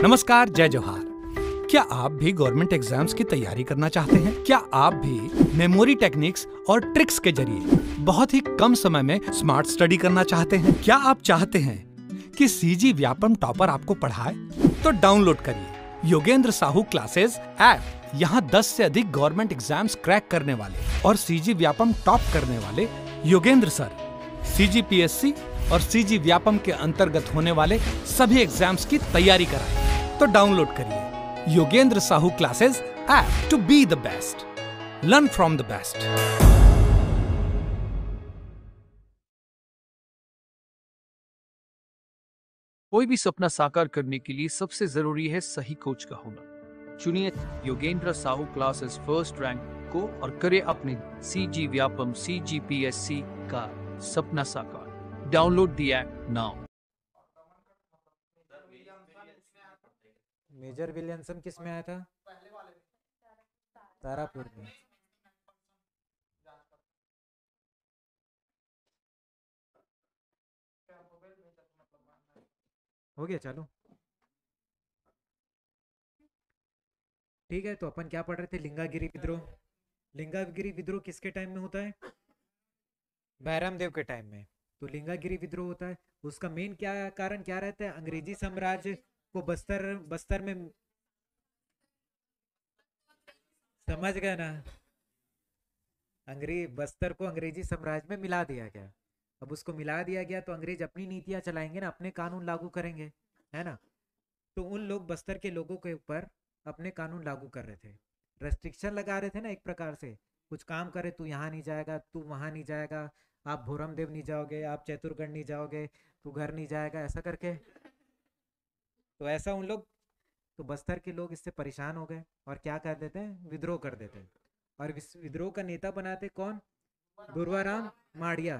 नमस्कार, जय जोहार। क्या आप भी गवर्नमेंट एग्जाम्स की तैयारी करना चाहते हैं? क्या आप भी मेमोरी टेक्निक्स और ट्रिक्स के जरिए बहुत ही कम समय में स्मार्ट स्टडी करना चाहते हैं? क्या आप चाहते हैं कि सीजी व्यापम टॉपर आपको पढ़ाए? तो डाउनलोड करिए योगेंद्र साहू क्लासेस ऐप। यहाँ 10 से अधिक गवर्नमेंट एग्जाम्स क्रैक करने वाले और सीजी व्यापम टॉप करने वाले योगेंद्र सर सीजीपीएससी और सीजी व्यापम के अंतर्गत होने वाले सभी एग्जाम्स की तैयारी कराएं। तो डाउनलोड करिए Yogendra Sahu classes app to be the best, learn from the best. कोई भी सपना साकार करने के लिए सबसे जरूरी है सही कोच का होना। चुनिए Yogendra Sahu classes first rank को और करें अपने सीजी व्यापम सीजीपीएससी का सपना साकार। Download the app now. Major Williamson किस में आया था? तारापुर में। हो गया, चलो ठीक है। तो अपन क्या पढ़ रहे थे? लिंगागिरी विद्रोह। लिंगागिरी विद्रोह किसके टाइम में होता है? बैरम देव के टाइम में। तो लिंगागिरी विद्रोह होता है, उसका मेन क्या कारण क्या रहता है? अंग्रेजी साम्राज्य को बस्तर में, समझ गए ना, बस्तर को अंग्रेजी साम्राज्य में मिला दिया गया। अब उसको मिला दिया गया तो अंग्रेज अपनी नीतियां चलाएंगे ना, अपने कानून लागू करेंगे, है ना। तो उन लोग बस्तर के लोगों के ऊपर अपने कानून लागू कर रहे थे, रेस्ट्रिक्शन लगा रहे थे ना। एक प्रकार से कुछ काम करे, तू यहाँ नहीं जाएगा, तू वहाँ नहीं जाएगा, आप भोरम देव नहीं जाओगे, आप चैतुरगढ़ नहीं जाओगे, तू घर नहीं जाएगा, ऐसा करके। तो ऐसा उन लोग, तो बस्तर के लोग इससे परेशान हो गए और क्या कर देते हैं? विद्रोह कर देते हैं। और इस विद्रोह का नेता बनाते कौन? दुर्वाराम माड़िया।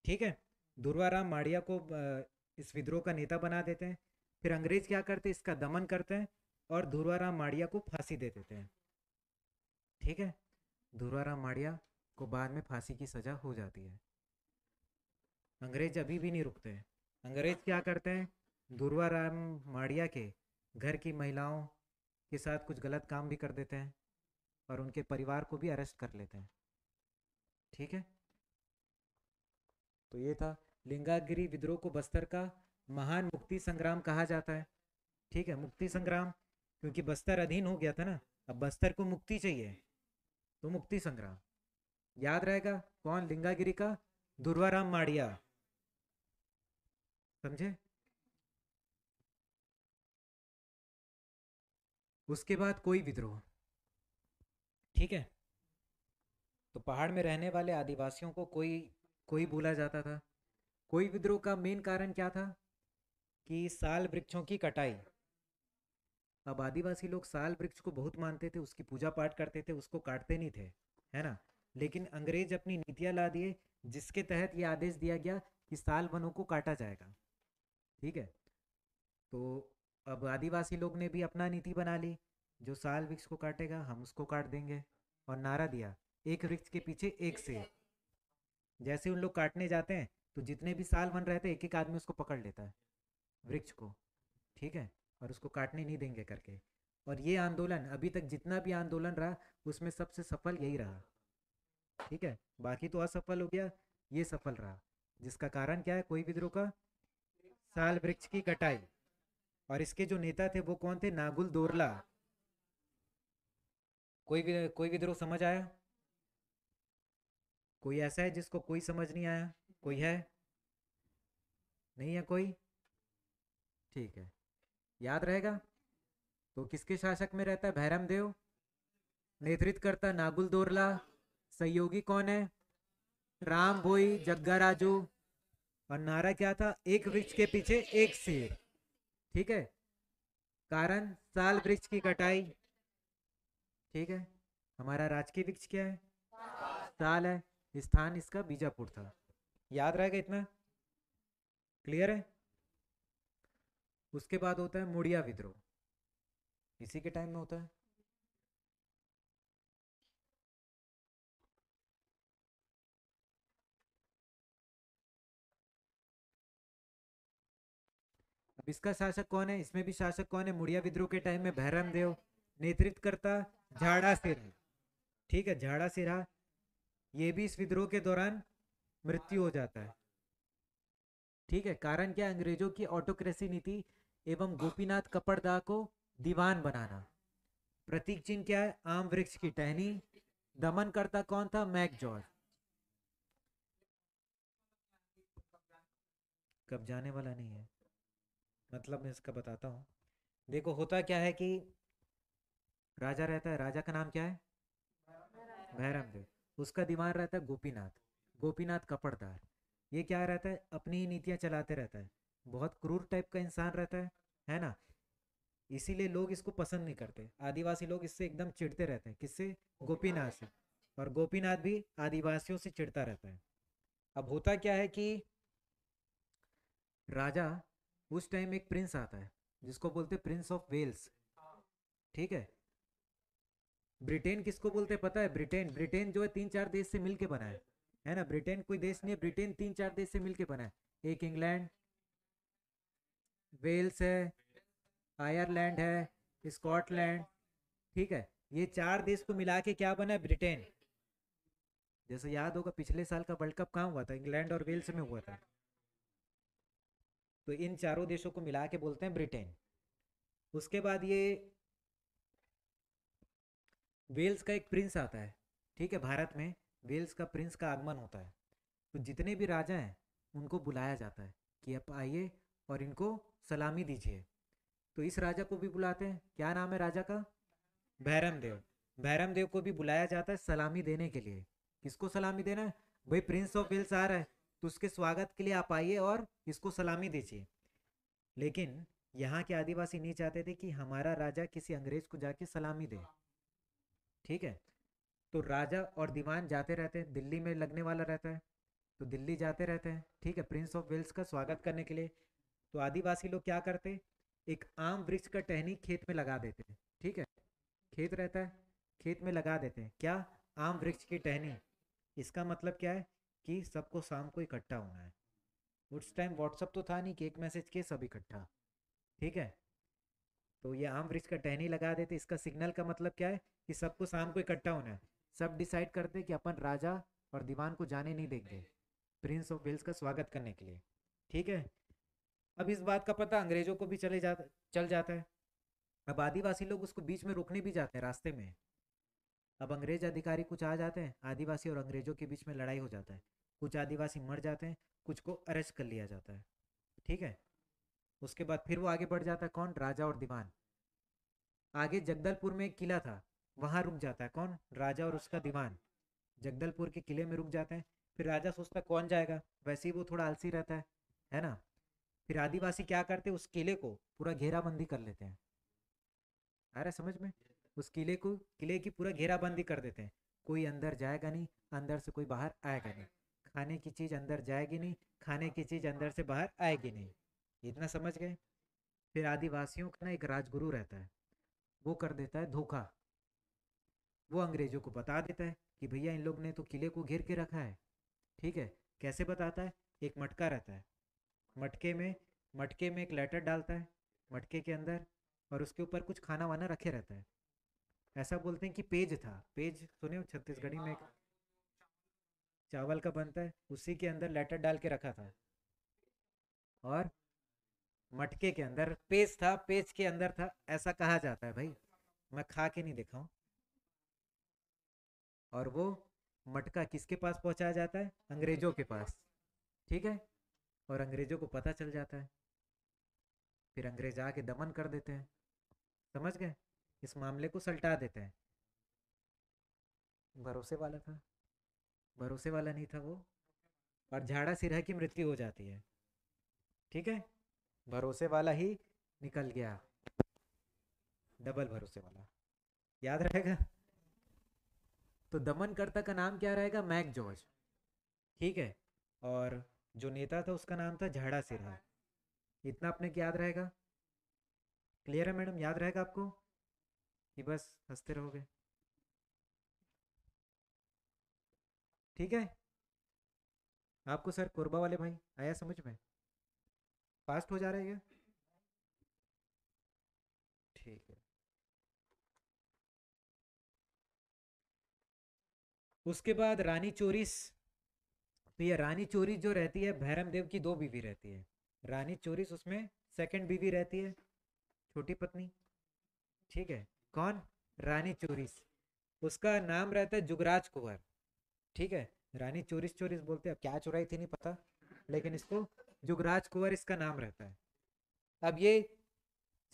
ठीक है, दुर्वाराम माड़िया को इस विद्रोह का नेता बना देते हैं। फिर अंग्रेज क्या करते हैं? इसका दमन करते हैं और दुर्वाराम माड़िया को फांसी दे देते हैं। ठीक है, दुर्वाराम माड़िया को बाद में फांसी की सजा हो जाती है। अंग्रेज अभी भी नहीं रुकते हैं। अंग्रेज क्या करते हैं? दुर्वाराम माड़िया के घर की महिलाओं के साथ कुछ गलत काम भी कर देते हैं और उनके परिवार को भी अरेस्ट कर लेते हैं। ठीक है, तो ये था लिंगागिरी विद्रोह को बस्तर का महान मुक्ति संग्राम कहा जाता है। ठीक है, मुक्ति संग्राम, क्योंकि बस्तर अधीन हो गया था ना, अब बस्तर को मुक्ति चाहिए, तो मुक्ति संग्राम याद रहेगा। कौन? लिंगागिरी का दुर्वाराम माड़िया, समझे। उसके बाद कोई विद्रोह। ठीक है, तो पहाड़ में रहने वाले आदिवासियों को कोई कोई बोला जाता था। कोई विद्रोह का मेन कारण क्या था? कि साल वृक्षों की कटाई। अब आदिवासी लोग साल वृक्ष को बहुत मानते थे, उसकी पूजा पाठ करते थे, उसको काटते नहीं थे, है ना। लेकिन अंग्रेज अपनी नीतियां ला दिए जिसके तहत ये आदेश दिया गया कि साल वनों को काटा जाएगा। ठीक है, तो अब आदिवासी लोग ने भी अपना नीति बना ली, जो साल वृक्ष को काटेगा हम उसको काट देंगे। और नारा दिया, एक वृक्ष के पीछे एक सेर। जैसे उन लोग काटने जाते हैं तो जितने भी साल वन रहते हैं, एक एक आदमी उसको पकड़ लेता है, वृक्ष को। ठीक है, और उसको काटने नहीं देंगे करके। और ये आंदोलन अभी तक जितना भी आंदोलन रहा उसमें सबसे सफल यही रहा। ठीक है, बाकी तो असफल हो गया, ये सफल रहा। जिसका कारण क्या है? कोई विद्रोह का साल वृक्ष की कटाई। और इसके जो नेता थे वो कौन थे? नागुल दोरला। कोई विद्रोह समझ आया? कोई ऐसा है जिसको कोई समझ नहीं आया? कोई है? नहीं है कोई? ठीक है, याद रहेगा। तो किसके शासक में रहता है? भैरम देव। नेतृत्व करता नागुल दोरला। सहयोगी कौन है? राम भोई, जग्गा राजू। और नारा क्या था? एक वृक्ष के पीछे एक शेर। ठीक है, कारण साल वृक्ष की कटाई। ठीक है, हमारा राजकीय वृक्ष क्या है? साल है। स्थान इसका बीजापुर था। याद रहेगा इतना? क्लियर है? उसके बाद होता है मुड़िया विद्रोह, इसी के टाइम में होता है। अब इसका शासक कौन है, इसमें भी शासक कौन है, मुड़िया विद्रोह के टाइम में भैरम देव, नेतृत्व करता झाड़ा सिरहा। ठीक है, झाड़ा सिरहा, ये भी इस विद्रोह के दौरान मृत्यु हो जाता है। ठीक है, कारण क्या, अंग्रेजों की ऑटोक्रेसी नीति एवं गोपीनाथ कपड़दा को दीवान बनाना। प्रतीक चिन्ह क्या है, आम वृक्ष की टहनी। दमन करता कौन था, मैक जॉर्ज। कब जाने वाला नहीं है, मतलब मैं इसका बताता हूँ। देखो होता क्या है कि राजा रहता है, राजा का नाम क्या है, भैरम देव। उसका दीवान रहता है गोपीनाथ, गोपीनाथ कपड़दार। ये क्या रहता है, अपनी ही नीतियां चलाते रहता है, बहुत क्रूर टाइप का इंसान रहता है ना। इसीलिए लोग इसको पसंद नहीं करते, आदिवासी लोग इससे एकदम चिढ़ते रहते हैं। किससे, गोपीनाथ से। और गोपीनाथ भी आदिवासियों से चिढ़ता रहता है। अब होता क्या है कि राजा, उस टाइम एक प्रिंस आता है जिसको बोलते प्रिंस ऑफ वेल्स। ठीक है, ब्रिटेन किसको बोलते पता है, ब्रिटेन, ब्रिटेन जो है 3-4 देश से मिलके बना है ना। ब्रिटेन कोई देश नहीं है, ब्रिटेन 3-4 देश से मिलके बना है। एक इंग्लैंड, वेल्स है, आयरलैंड है, स्कॉटलैंड। ठीक है, ये 4 देश को मिला के क्या बना है, ब्रिटेन। जैसे याद होगा पिछले साल का वर्ल्ड कप कहाँ हुआ था, इंग्लैंड और वेल्स में हुआ था। तो इन चारों देशों को मिला के बोलते हैं ब्रिटेन। उसके बाद ये वेल्स का एक प्रिंस आता है। ठीक है, भारत में वेल्स का प्रिंस का आगमन होता है। तो जितने भी राजा हैं उनको बुलाया जाता है कि आप आइए और इनको सलामी दीजिए। तो इस राजा को भी बुलाते हैं, क्या नाम है राजा का, भैरम देव। भैरम देव को भी बुलाया जाता है सलामी देने के लिए। किसको सलामी देना है, भाई प्रिंस ऑफ वेल्स आ रहा है तो उसके स्वागत के लिए आप आइए और इसको सलामी दीजिए। लेकिन यहाँ के आदिवासी नहीं चाहते थे कि हमारा राजा किसी अंग्रेज को जाके सलामी दे। ठीक है, तो राजा और दीवान जाते रहते हैं, दिल्ली में लगने वाला रहता है तो दिल्ली जाते रहते हैं। ठीक है, प्रिंस ऑफ वेल्स का स्वागत करने के लिए। तो आदिवासी लोग क्या करते, एक आम वृक्ष का टहनी खेत में लगा देते हैं। ठीक है, खेत रहता है, खेत में लगा देते हैं क्या, आम वृक्ष की टहनी। इसका मतलब क्या है कि सबको शाम को इकट्ठा होना है। उस टाइम व्हाट्सअप तो था नहीं कि एक मैसेज के सब इकट्ठा। ठीक है, तो ये आम वृक्ष का टहनी लगा देते। इसका सिग्नल का मतलब क्या है कि सबको शाम को इकट्ठा होना है। सब डिसाइड करते कि अपन राजा और दीवान को जाने नहीं देंगे प्रिंस ऑफ वेल्स का स्वागत करने के लिए। ठीक है, अब इस बात का पता अंग्रेजों को भी चल जाता है। अब आदिवासी लोग उसको बीच में रोकने भी जाते हैं रास्ते में। अब अंग्रेज अधिकारी कुछ आ जाते हैं, आदिवासी और अंग्रेजों के बीच में लड़ाई हो जाता है। कुछ आदिवासी मर जाते हैं, कुछ को अरेस्ट कर लिया जाता है। ठीक है, उसके बाद फिर वो आगे बढ़ जाता है, कौन, राजा और दीवान। आगे जगदलपुर में एक किला था, वहां रुक जाता है कौन, राजा और उसका दीवान। जगदलपुर के किले में रुक जाते हैं। फिर राजा सोचता है कौन जाएगा, वैसे ही वो थोड़ा आलसी रहता है ना। फिर आदिवासी क्या करते हैं, उस किले को पूरा घेराबंदी कर लेते हैं। आ रहा है समझ में, उस किले की पूरा घेराबंदी कर देते हैं। कोई अंदर जाएगा नहीं, अंदर से कोई बाहर आएगा नहीं, खाने की चीज अंदर जाएगी नहीं, खाने की चीज अंदर से बाहर आएगी नहीं। इतना समझ गए। फिर आदिवासियों का ना एक राजगुरु रहता है, वो कर देता है धोखा। वो अंग्रेजों को बता देता है कि भैया इन लोग ने तो किले को घेर के रखा है। ठीक है, कैसे बताता है, एक मटका रहता है, मटके में एक लेटर डालता है मटके के अंदर, और उसके ऊपर कुछ खाना वाना रखे रहता है। ऐसा बोलते हैं कि पेज था, पेज सुने हो छत्तीसगढ़ी में, एक चावल का बनता है, उसी के अंदर लेटर डाल के रखा था। और मटके के अंदर पेज था, पेज के अंदर था, ऐसा कहा जाता है भाई, मैं खा के नहीं देखा हूं। और वो मटका किसके पास पहुंचाया जाता है, अंग्रेजों के पास। ठीक है, और अंग्रेजों को पता चल जाता है। फिर अंग्रेज आके दमन कर देते हैं, समझ गए, इस मामले को सल्टा देते हैं। भरोसे वाला था, भरोसे वाला नहीं था वो, और झाड़ा सिरहा की मृत्यु हो जाती है। ठीक है, भरोसे वाला ही निकल गया, डबल भरोसे वाला, याद रहेगा। तो दमनकर्ता का नाम क्या रहेगा, मैक जॉर्ज। ठीक है, और जो नेता था उसका नाम था झाड़ा सिरहा। इतना अपने को याद रहेगा, क्लियर है मैडम, याद रहेगा आपको कि बस हंसते रहोगे। ठीक है, आपको सर कोरबा वाले भाई आया समझ में, फास्ट हो जा रहा है क्या, ठीक है। उसके बाद रानी चोरिस। तो ये रानी चोरिस जो रहती है, भैरम देव की दो बीवी रहती है। रानी चोरिस उसमें सेकंड बीवी रहती है, छोटी पत्नी। ठीक है। कौन? रानी चोरिस। उसका नाम रहता है जुगराज कुंवर। ठीक है। रानी चोरिस चोरिस बोलते हैं, अब क्या चुराई थी नहीं पता, लेकिन इसको जुगराज कुंवर इसका नाम रहता है। अब ये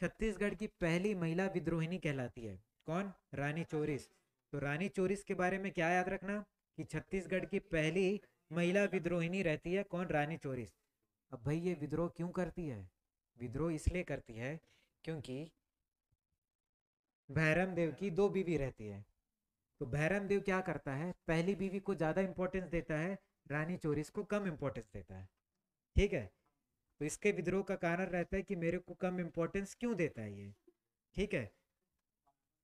छत्तीसगढ़ की पहली महिला विद्रोहिनी कहलाती है। कौन? रानी चोरिस। तो रानी चोरिस के बारे में क्या याद रखना कि छत्तीसगढ़ की पहली महिला विद्रोहिनी रहती है। कौन? रानी चोरिस। अब भाई ये विद्रोह क्यों करती है? विद्रोह इसलिए करती है क्योंकि भैरम देव की दो बीवी रहती है। तो भैरम देव क्या करता है, पहली बीवी को ज्यादा इंपॉर्टेंस देता है, रानी चोरिस को कम इंपॉर्टेंस देता है। ठीक है। तो इसके विद्रोह का कारण रहता है कि मेरे को कम इंपॉर्टेंस क्यों देता है ये। ठीक है।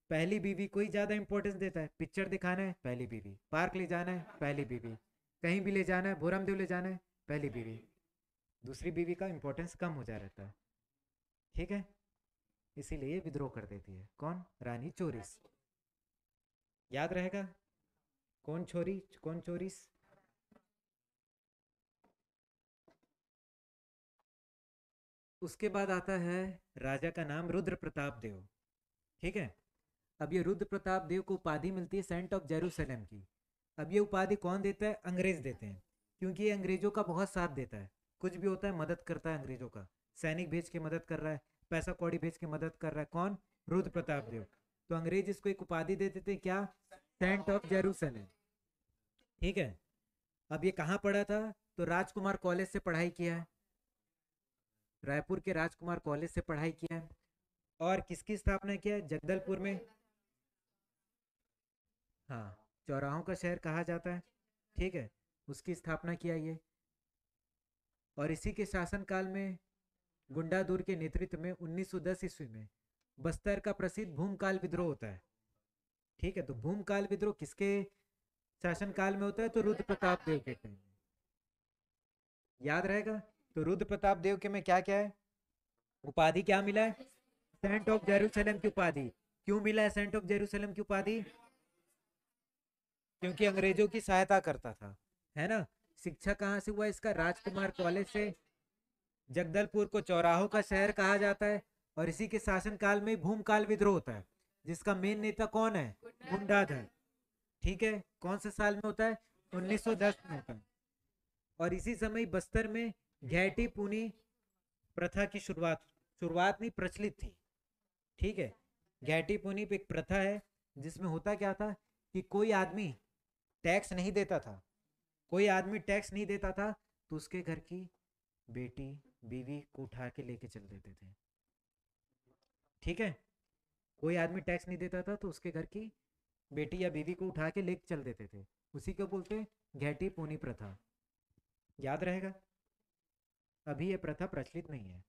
पहली बीवी को ही ज्यादा इंपॉर्टेंस देता है, पिक्चर दिखाना है पहली बीवी, पार्क ले जाना है पहली बीवी, कहीं भी ले जाना है, भोरमदेव ले जाना है पहली बीवी। दूसरी बीवी का इंपॉर्टेंस कम हो जा रहता है। ठीक है। इसीलिए विद्रोह कर देती है। कौन? रानी चोरिस। याद रहेगा कौन छोरी, कौन चोरिस। उसके बाद आता है राजा का नाम रुद्र प्रताप देव। ठीक है। अब ये रुद्र प्रताप देव को उपाधि मिलती है सेंट ऑफ जेरूसलम की। अब ये उपाधि कौन देता है? अंग्रेज देते हैं, क्योंकि ये अंग्रेजों का बहुत साथ देता है। कुछ भी होता है मदद करता है अंग्रेजों का, सैनिक भेज के मदद कर रहा है, पैसा कौड़ी भेज के मदद कर रहा है। कौन? रुद्र प्रताप देव। तो अंग्रेज इसको एक उपाधि दे देते हैं, क्या? Saint of Jerusalem. ठीक है। अब ये कहाँ पढ़ा था? तो राजकुमार कॉलेज से पढ़ाई किया है, रायपुर के राजकुमार कॉलेज से पढ़ाई किया है। और किसकी स्थापना किया है? जगदलपुर में। हाँ, चौराहों का शहर कहा जाता है। ठीक है। उसकी स्थापना किया ये। और इसी के शासनकाल में गुंडादुर के नेतृत्व में 1910 ईस्वी में बस्तर का प्रसिद्ध भूमकाल विद्रोह होता है। ठीक है। तो भूमकाल विद्रोह किसके शासनकाल में होता है? तो रुद्र प्रताप देव के टाइम में। याद रहेगा। तो रुद्र प्रताप देव के में क्या क्या है? उपाधि क्या मिला है? सेंट ऑफ जेरूसलम की उपाधि। क्यों मिला है सेंट ऑफ जेरूसलम की उपाधि? क्योंकि अंग्रेजों की सहायता करता था, है ना। शिक्षा कहाँ से हुआ इसका? राजकुमार कॉलेज से। जगदलपुर को चौराहों का शहर कहा जाता है। और इसी के शासनकाल में भूमकाल विद्रोह होता है, जिसका मेन नेता कौन है? गुंडाधर। ठीक है। कौन से साल में होता है? 1910 में होता है। और इसी समय बस्तर में घैटी पुनी प्रथा की शुरुआत, शुरुआत नहीं प्रचलित थी। ठीक है। घैटी पुनी पे एक प्रथा है, जिसमें होता क्या था कि कोई आदमी टैक्स नहीं देता था, कोई आदमी टैक्स नहीं देता था, तो उसके घर की बेटी बीवी को उठा के लेके चल देते थे। ठीक है। कोई आदमी टैक्स नहीं देता था तो उसके घर की बेटी या बीवी को उठा के लेके चल देते थे। उसी को बोलते हैं घैटी पूनी प्रथा। याद रहेगा। अभी ये प्रथा प्रचलित नहीं है।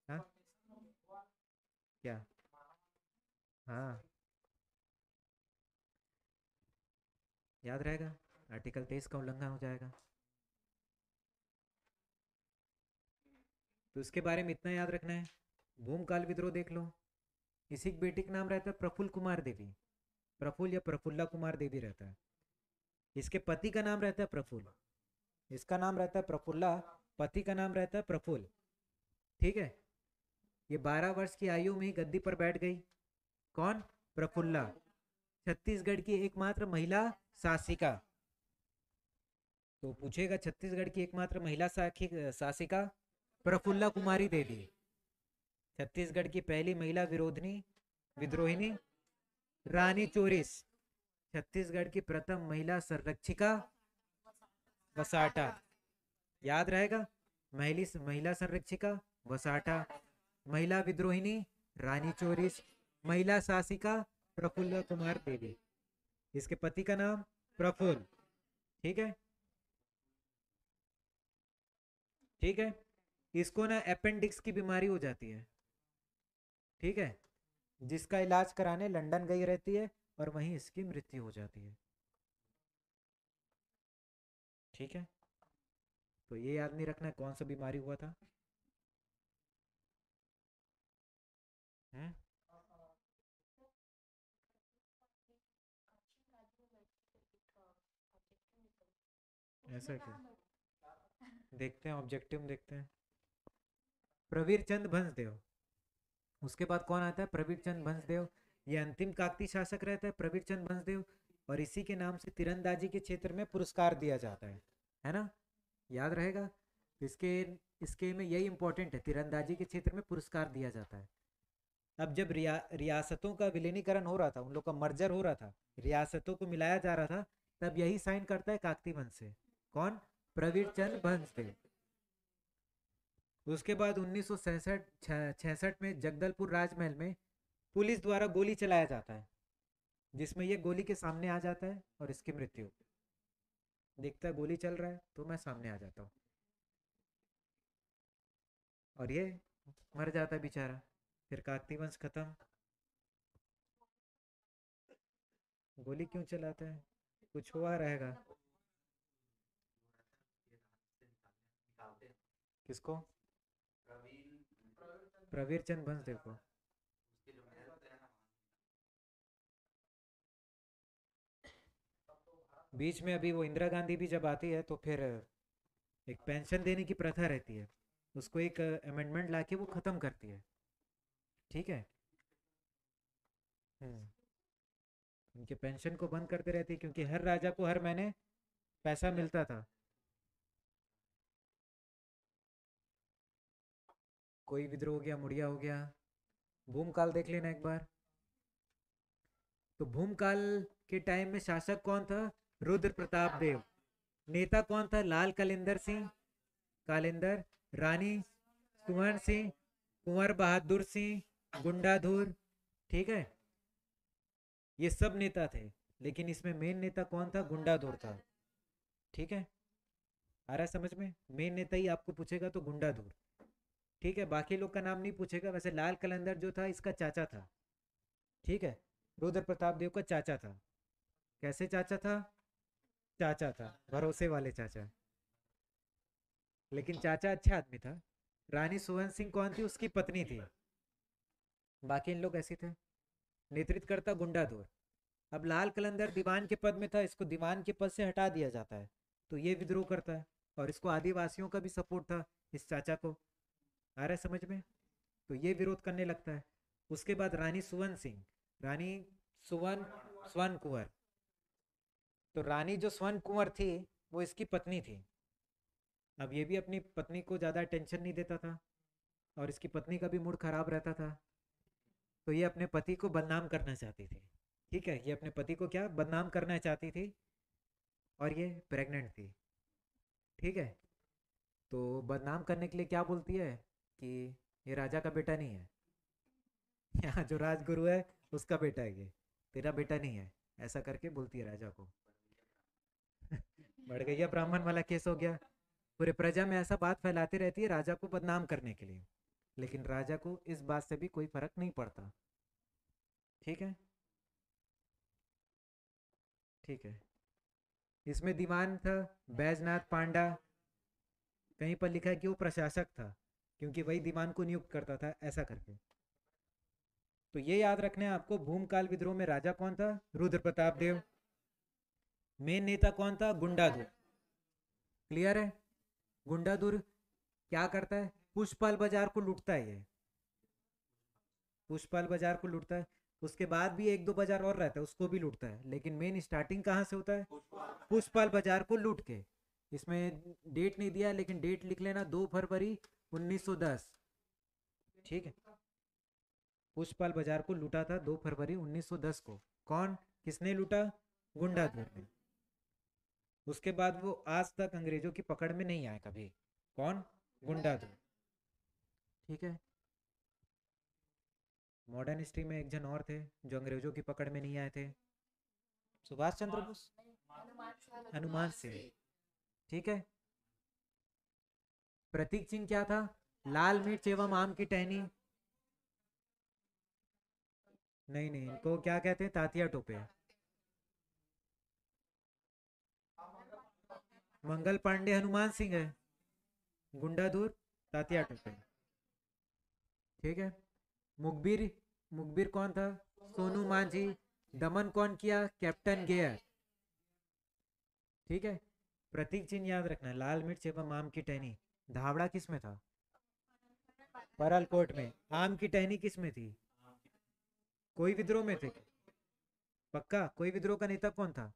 हाँ क्या? हाँ, याद रहेगा। आर्टिकल 23 का उल्लंघन हो जाएगा। तो इसके बारे में इतना याद रखना है। भूमकाल विद्रोह देख लो। इसी की बेटी का नाम रहता है प्रफुल्ल कुमार देवी। प्रफुल्ल या प्रफुल्ला कुमार देवी रहता है। इसके पति का नाम रहता है प्रफुल्ल, इसका नाम रहता है प्रफुल्ला, पति का नाम रहता है प्रफुल्ल। ठीक है। ये 12 वर्ष की आयु में ही गद्दी पर बैठ गई। कौन? प्रफुल्ला। छत्तीसगढ़ की एकमात्र महिला शासिका। तो पूछेगा छत्तीसगढ़ की एकमात्र महिला शासिका प्रफुल्ला कुमारी देवी। छत्तीसगढ़ की पहली महिला विरोधनी विद्रोहिनी रानी चोरिस। छत्तीसगढ़ की प्रथम महिला संरक्षिका वसाटा। याद रहेगा। महिला संरक्षिका वसाटा, महिला विद्रोहिनी रानी चोरिस, महिला शासिका प्रफुल्ल कुमार देवी। इसके पति का नाम प्रफुल्ल। ठीक है। ठीक है। इसको ना अपेंडिक्स की बीमारी हो जाती है। ठीक है। जिसका इलाज कराने लंदन गई रहती है और वहीं इसकी मृत्यु हो जाती है। ठीक है। तो ये याद नहीं रखना कौन सा बीमारी हुआ था। ऐसा क्या, देखते हैं ऑब्जेक्टिव देखते हैं। प्रवीर चंद भंसदेव, उसके बाद कौन आता है, प्रवीर चंद भंसदेव। ये अंतिम काकती शासक रहता है प्रवीर चंद भंसदेव, और इसी के नाम से तीरंदाजी के क्षेत्र में पुरस्कार दिया जाता है ना, याद रहेगा। इसके इसके में यही इंपॉर्टेंट है, तीरंदाजी के क्षेत्र में पुरस्कार दिया जाता है। अब जब रियासतों का विलीनीकरण हो रहा था, उन लोग का मर्जर हो रहा था, रियासतों को मिलाया जा रहा था, तब यही साइन करता है काकती वंश से, कौन, प्रवीर चंद भंसदेव। उसके बाद 1966 में जगदलपुर राजमहल में पुलिस द्वारा गोली चलाया जाता है, जिसमें ये गोली के सामने आ जाता है और इसकी मृत्यु, देखता है गोली चल रहा है तो मैं सामने आ जाता हूँ, और ये मर जाता है बेचारा। फिर काकती वंश खत्म। गोली क्यों चलाता है, कुछ हुआ रहेगा। किसको, प्रवीर चंद भंसदेव को। बीच में अभी वो इंदिरा गांधी भी जब आती है तो फिर एक पेंशन देने की प्रथा रहती है, उसको एक अमेंडमेंट लाके वो खत्म करती है, ठीक है। उनके पेंशन को बंद करते रहती है, क्योंकि हर राजा को हर महीने पैसा मिलता था। कोई विद्रोह हो गया, मुड़िया हो गया। भूमकाल देख लेना एक बार। तो भूमकाल के टाइम में शासक कौन था, रुद्र प्रताप देव। नेता कौन था, लाल कलिंदर सिंह कालिंदर, रानी सुवर्ण सिंह, कुंवर बहादुर सिंह, गुंडाधुर, ठीक है। ये सब नेता थे, लेकिन इसमें मेन नेता कौन था, गुंडाधुर था, ठीक है। आ रहा है समझ में, मेन नेता ही आपको पूछेगा तो गुंडाधुर, ठीक है। बाकी लोग का नाम नहीं पूछेगा। वैसे लाल कलंदर जो था इसका चाचा था, ठीक है, रुद्र प्रताप देव का चाचा था। कैसे चाचा था, चाचा था, भरोसे वाले चाचा, लेकिन चाचा अच्छा आदमी था। रानी सुवर्ण सिंह कौन थी, उसकी पत्नी थी। बाकी इन लोग ऐसे थे। नेतृत्व करता गुंडाधुर। अब लाल कलंदर दीवान के पद में था, इसको दीवान के पद से हटा दिया जाता है, तो ये विद्रोह करता है, और इसको आदिवासियों का भी सपोर्ट था, इस चाचा को। आ रहा है समझ में, तो ये विरोध करने लगता है। उसके बाद रानी सुवर्ण सिंह, रानी स्वर्ण कुंवर। तो रानी जो स्वर्ण कुंवर थी वो इसकी पत्नी थी। अब ये भी अपनी पत्नी को ज़्यादा टेंशन नहीं देता था, और इसकी पत्नी का भी मूड खराब रहता था, तो ये अपने पति को बदनाम करना चाहती थी, ठीक है। ये अपने पति को क्या बदनाम करना चाहती थी, और ये प्रेग्नेंट थी, ठीक है। तो बदनाम करने के लिए क्या बोलती है कि ये राजा का बेटा नहीं है, यहाँ जो राजगुरु है उसका बेटा है, ये तेरा बेटा नहीं है, ऐसा करके बोलती है राजा को। बढ़ गया ब्राह्मण वाला केस हो गया। पूरे प्रजा में ऐसा बात फैलाती रहती है राजा को बदनाम करने के लिए, लेकिन राजा को इस बात से भी कोई फर्क नहीं पड़ता, ठीक है, ठीक है। इसमें दीवान था बैजनाथ पांडा, कहीं पर लिखा है कि वो प्रशासक था, क्योंकि वही दीवान को नियुक्त करता था, ऐसा करके। तो ये याद रखना है आपको, भूमकाल विद्रोह में राजा कौन था, रुद्र प्रताप देव। मेन नेता कौन था, गुंडाधुर। क्लियर है। गुंडाधुर क्या करता है, पुष्पपाल बाजार को लूटता है, ये पुष्पपाल बाजार को लूटता है। उसके बाद भी एक दो बाजार और रहता है, उसको भी लूटता है, लेकिन मेन स्टार्टिंग कहाँ से होता है, पुष्पपाल बाजार को लूट के। इसमें डेट नहीं दिया, लेकिन डेट लिख लेना, 2 फरवरी 1910, ठीक है। पुष्पपाल बाजार को लूटा था 2 फरवरी 1910 को। कौन, किसने लूटा, गुंडाधुर ने। उसके बाद वो आज तक अंग्रेजों की पकड़ में नहीं आए कभी, कौन, गुंडाधुर, ठीक है। मॉडर्न हिस्ट्री में एक जन और थे जो अंग्रेजों की पकड़ में नहीं आए थे, सुभाष चंद्र बोस, हनुमान सिंह, ठीक है। प्रतीक चिन्ह क्या था, लाल मिर्च एवं आम की टहनी। नहीं नहीं, इनको क्या कहते हैं, तातिया टोपे। मंगल पांडे हनुमान सिंह है, गुंडाधुर तातिया टोपे, ठीक है। मुखबिर, मुखबिर कौन था, सोनू मांझी। दमन कौन किया, कैप्टन गेयर, ठीक है। प्रतीक चिन्ह याद रखना, लाल मिर्च एवं आम की टहनी। धावड़ा किस में था? परलकोट में। आम की टहनी किस में थी? कोई विद्रोह में थे? पक्का? कोई विद्रोह का नेता कौन था?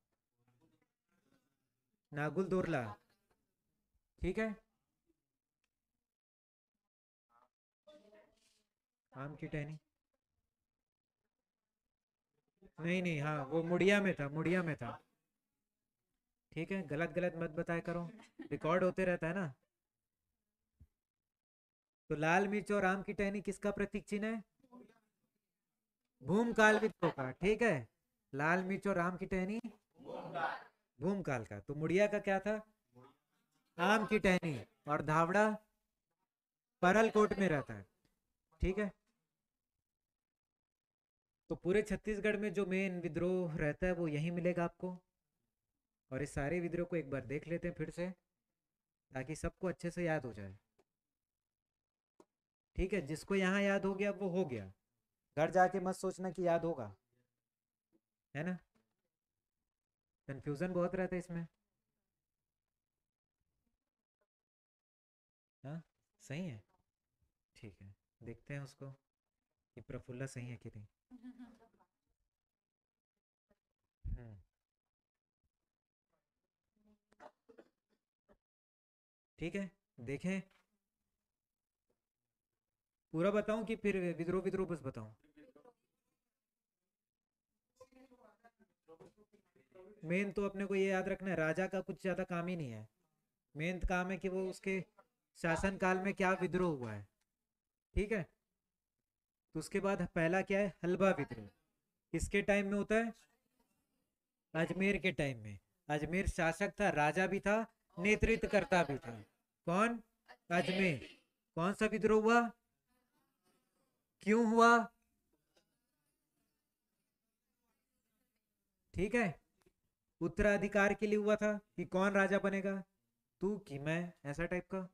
नागुल दोरला। ठीक है। आम की टहनी नहीं नहीं, हाँ वो मुड़िया में था, मुड़िया में था। ठीक है, गलत गलत मत बताया करो, रिकॉर्ड होते रहता है ना। तो लाल मिर्च और आम की टहनी किसका प्रतीक चिन्ह है? भूमकाल विद्रोह का। ठीक है, लाल मिर्च और आम की टहनी भूमकाल का। तो मुड़िया का क्या था? आम की टहनी। और धावड़ा परलकोट में रहता है। ठीक है, तो पूरे छत्तीसगढ़ में जो मेन विद्रोह रहता है वो यही मिलेगा आपको। और इस सारे विद्रोह को एक बार देख लेते हैं फिर से, ताकि सबको अच्छे से याद हो जाए। ठीक है, जिसको यहाँ याद हो गया वो हो गया, घर जाके मत सोचना कि याद होगा, है ना। कंफ्यूजन बहुत रहता है इसमें। हाँ, सही है। ठीक है, देखते हैं उसको कि प्रफुल्ला सही है कि नहीं। हम्म, ठीक है, देखें। पूरा बताऊं कि फिर विद्रोह विद्रोह बस बताऊं? मेन तो अपने को ये याद रखना है, राजा का कुछ ज्यादा काम ही नहीं है। मेन काम है कि वो उसके शासन काल में क्या विद्रोह हुआ है। ठीक है, तो उसके बाद पहला क्या है? हलवा विद्रोह। किसके टाइम में होता है? अजमेर के टाइम में। अजमेर शासक था, राजा भी था, नेतृत्व करता भी था। कौन? अजमेर। कौन सा विद्रोह हुआ? क्यों हुआ? ठीक है, उत्तराधिकार के लिए हुआ था कि कौन राजा बनेगा, तू कि मैं, ऐसा टाइप का।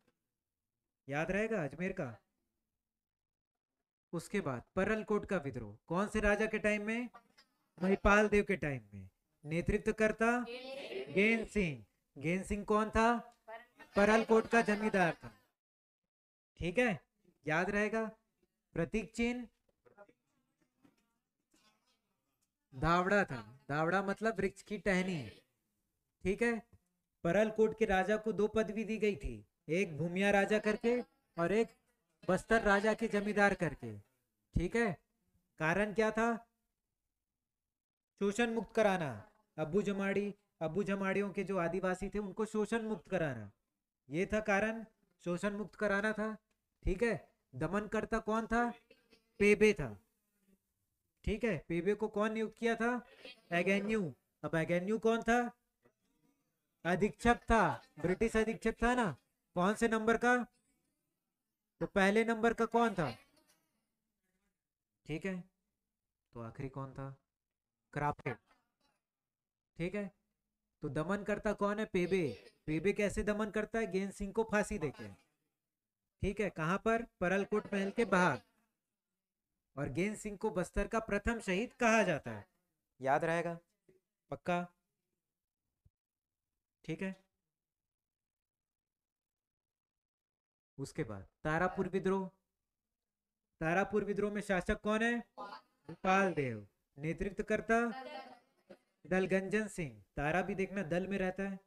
याद रहेगा अजमेर का। उसके बाद परलकोट का विद्रोह कौन से राजा के टाइम में? महिपाल देव के टाइम में। नेतृत्व करता गेंद सिंह। गेंद सिंह कौन था? परलकोट का जमींदार था। ठीक है, याद रहेगा। प्रतीक चिन्ह धावड़ा था। धावड़ा मतलब वृक्ष की टहनी। ठीक है, परलकोट के राजा को दो पदवी दी गई थी, एक भूमिया राजा करके और एक बस्तर राजा के जमींदार करके। ठीक है, कारण क्या था? शोषण मुक्त कराना। अब्बू जमाड़ी, अब्बू जमाड़ियों के जो आदिवासी थे उनको शोषण मुक्त कराना, ये था कारण। शोषण मुक्त कराना था। ठीक है, दमनकर्ता कौन था? पेबे था। ठीक है, पेबे को कौन नियुक्त किया था? एगेन्यू। अब एगेन्यू कौन था? अधीक्षक था, ब्रिटिश अधीक्षक था ना। कौन से नंबर का? तो पहले नंबर का कौन था? ठीक है, तो आखिरी कौन था? क्राफ्टेड। ठीक है, तो दमन करता कौन है? पेबे। पेबे कैसे दमन करता है? गेंद सिंह को फांसी देके। ठीक है, कहां पर? परलकोट महल के बाहर। और गेंद सिंह को बस्तर का प्रथम शहीद कहा जाता है। याद रहेगा पक्का? ठीक है, उसके बाद तारापुर विद्रोह। तारापुर विद्रोह में शासक कौन है? भूपाल देव। नेतृत्व करता दलगंजन सिंह। तारा भी देखना दल में रहता है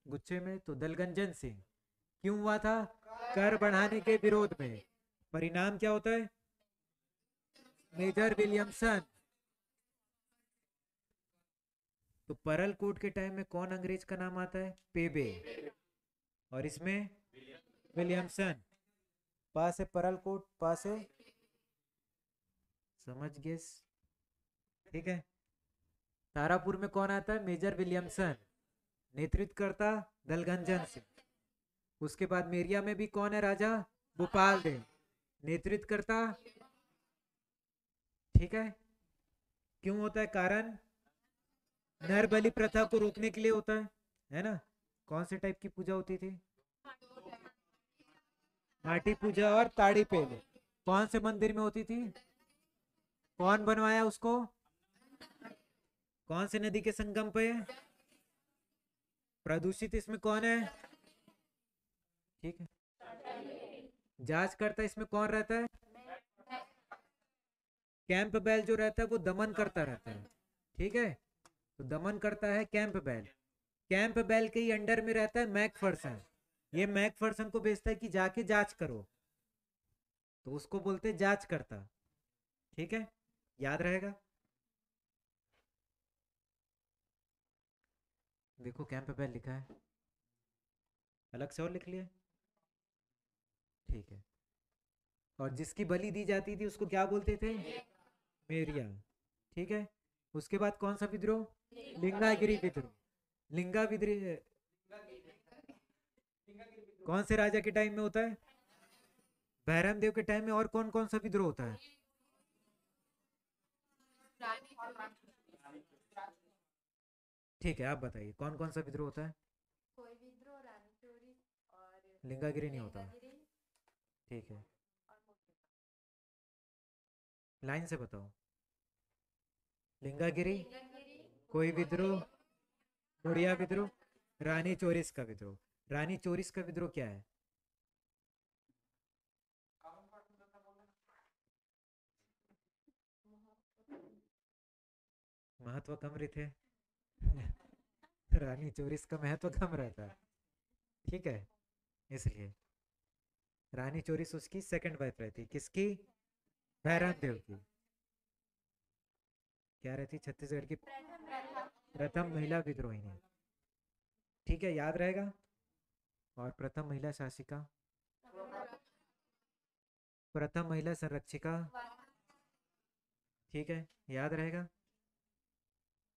गुच्छे में, तो दलगंजन सिंह। क्यों हुआ था? कर बढ़ाने के विरोध में। परिणाम क्या होता है? Major Williamson. तो परलकोट के टाइम में कौन अंग्रेज का नाम आता है? पेबे। और इसमें विलियमसन। पास है परलकोट, पास है, समझ गेस। ठीक है, तारापुर में कौन आता है? Major Williamson. नेतृत्व करता दलगंजन सिंह। उसके बाद मेरिया में भी कौन है राजा? भूपाल देव। नेतृत्व करता। ठीक है, क्यों होता है? कारण नर बलि प्रथा को रोकने के लिए होता है ना। कौन से टाइप की पूजा होती थी? नाटी पूजा और ताड़ी पेले। कौन से मंदिर में होती थी? कौन बनवाया उसको? कौन से नदी के संगम पे? प्रदूषित इसमें कौन है? ठीक है। जांच करता इसमें कौन रहता है? कैंप बेल जो रहता है वो दमन करता रहता है। ठीक है, तो दमन करता है कैंप बेल। कैंप बेल के ही अंडर में रहता है मैकफर्सन। ये मैकफर्सन को भेजता है कि जाके जांच करो, तो उसको बोलते हैं जांच करता। ठीक है, याद रहेगा। देखो कैंप बेल लिखा है, अलग से और लिख लिया। ठीक है, और जिसकी बलि दी जाती थी उसको क्या बोलते थे? मेरिया। ठीक है, उसके बाद कौन सा विद्रोह? लिंगागिरी विद्रोह। लिंगा विद्रोह कौन से राजा के टाइम में होता है? भैरम देव के टाइम में। और कौन कौन सा विद्रोह होता है? ठीक है, आप बताइए कौन कौन सा विद्रोह होता है? कोई विद्रोह, रानी चोरी और लिंगागिरी नहीं होता। लिंगागिरी ठीक है, और मुक्ति। लाइन से बताओ। लिंगागिरी, लिंगागिरी, कोई विद्रोह, मुड़िया विद्रोह, रानी चोरिस का विद्रोह। रानी चोरिस का विद्रोह क्या है? महत्व कम रहते रानी चोरिस का महत्व कम रहता है। ठीक है, इसलिए रानी चोरिस उसकी सेकंड वाइफ रहती। किसकी? भैरम देव की। क्या रहती? छत्तीसगढ़ की प्रथम महिला विद्रोहिनी। ठीक है, याद रहेगा। और प्रथम महिला शासिका, प्रथम महिला संरक्षिका। ठीक है, याद रहेगा।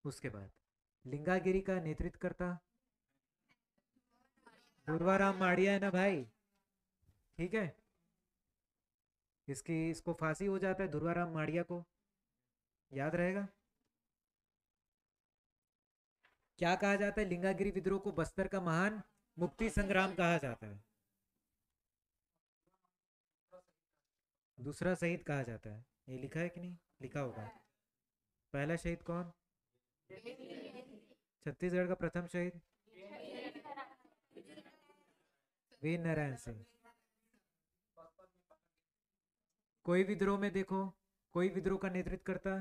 उसके बाद लिंगागिरी का नेतृत्व करता दुर्वाराम माड़िया है ना भाई। ठीक है, इसको फांसी हो जाता है दुर्वाराम माड़िया को। याद रहेगा। क्या कहा जाता है? लिंगागिरी विद्रोह को बस्तर का महान मुक्ति संग्राम कहा जाता है। दूसरा शहीद कहा जाता है। ये लिखा है कि नहीं? लिखा होगा। पहला शहीद कौन? छत्तीसगढ़ का प्रथम शहीद वीर नारायण सिंह। कोई विद्रोह में देखो, कोई विद्रोह का नेतृत्व करता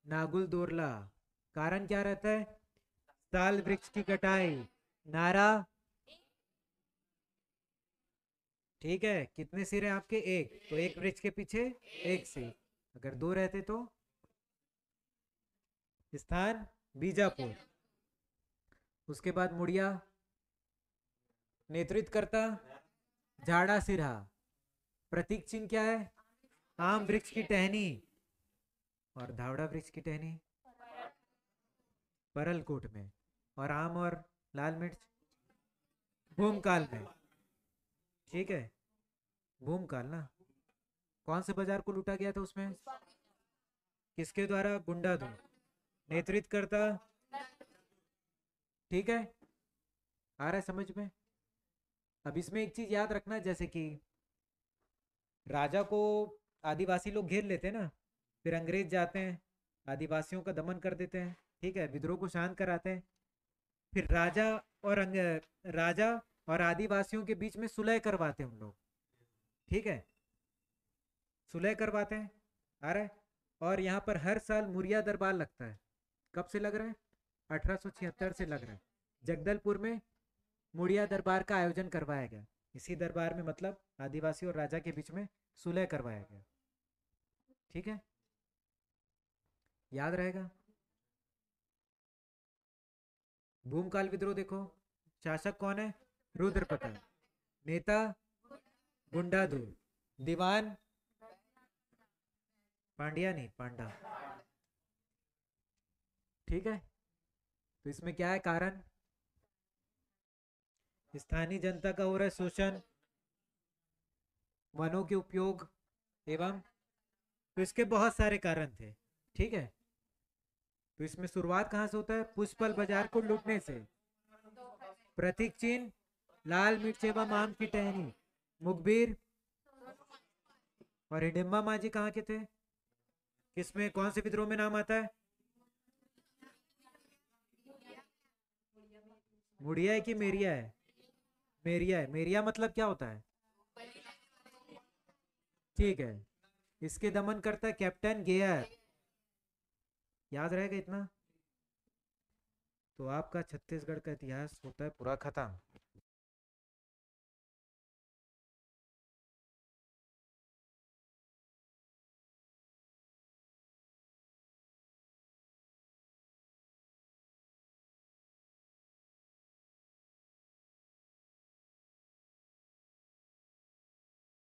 नागुल दोरला। कारण क्या रहता है? साल वृक्ष की कटाई। नारा। ठीक है, कितने सिर हैं आपके? एक। तो एक वृक्ष के पीछे एक सिर। अगर दो रहते तो? स्थान बीजापुर। उसके बाद मुड़िया नेतृत्व करता झाड़ा सिरहा। प्रतीक चिन्ह क्या है? आम वृक्ष की टहनी। और धावड़ा वृक्ष की टहनी परलकोट में। और आम और लाल मिर्च भूमकाल में। ठीक है, भूमकाल ना। कौन से बाजार को लूटा गया था उसमें? किसके द्वारा? गुंडा दो। नेतृत्व करता? ठीक है, आ रहा है समझ में। अब इसमें एक चीज याद रखना, जैसे कि राजा को आदिवासी लोग घेर लेते हैं ना, फिर अंग्रेज जाते हैं, आदिवासियों का दमन कर देते हैं। ठीक है, विद्रोह को शांत कराते हैं। फिर राजा और आदिवासियों के बीच में सुलह करवाते हैं उन लोग। ठीक है, सुलह करवाते हैं। आ रहा है। और यहाँ पर हर साल मुरिया दरबार लगता है। कब से लग रहा है? 1876 से लग रहा है। जगदलपुर में मुड़िया दरबार का आयोजन करवाया गया। इसी दरबार में मतलब आदिवासी और राजा के बीच में सुलह करवाया गया। ठीक है, याद रहेगा। भूमकाल विद्रोह देखो, शासक कौन है? रुद्र प्रताप। नेता गुंडाधु। दीवान पांड्या नहीं, पांडा। ठीक है, तो इसमें क्या है कारण? स्थानीय जनता का हो रहा है शोषण, वनों के उपयोग एवं, तो इसके बहुत सारे कारण थे। ठीक है, तो इसमें शुरुआत कहां से होता है? पुष्पल बाजार को लूटने से। प्रतीक चिन्ह लाल मिर्च एवं आम की टहनी। मुखबिर और हिडिंबा माझी कहाँ के थे? किसमें, कौन से विद्रोह में नाम आता है? मुड़िया है कि मेरिया है? मेरिया है। मेरिया मतलब क्या होता है? ठीक है। इसके दमन करता है कैप्टन गेयर। याद रहेगा इतना? तो आपका छत्तीसगढ़ का इतिहास होता है पूरा खत्म।